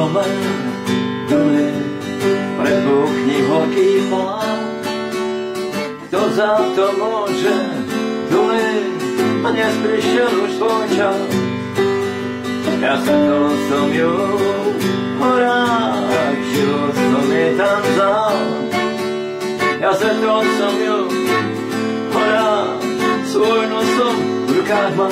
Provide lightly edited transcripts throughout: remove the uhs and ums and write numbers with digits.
dome, dole, prepukni horký plán. Kto za to môže, dole, a dnes prišiel už tvoj čas. Ja stretol som ju, horák, život som jej tam vzal. Ja stretol som ju, horák, svoj nos som v rukách mal.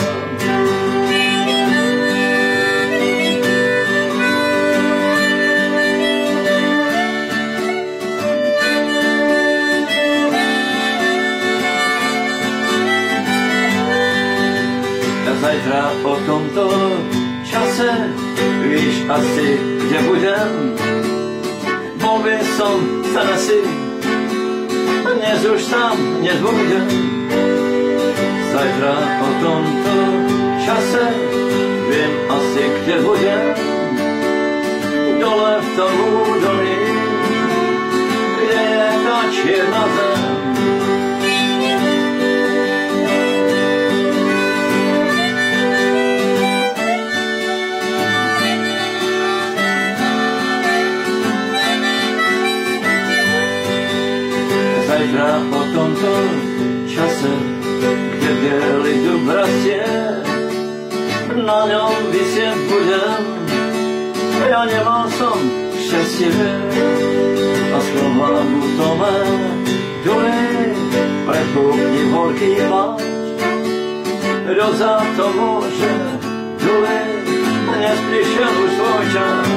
Zajtra o tomto čase víš asi, kde budem. Bol by som tam asi, dnes už tam nebudem. Zajtra o tomto čase viem asi, kde budem. Dole v tom údolí, kde je tá čierna zem. Zajtra o tomto čase, kde bielý dub rastie, na ňom visieť budem. Ja nemal som šťastie a slova v tome dole, prepukni horký pláč. Kto za to môže, dole, dnes prišiel už tvoj čas.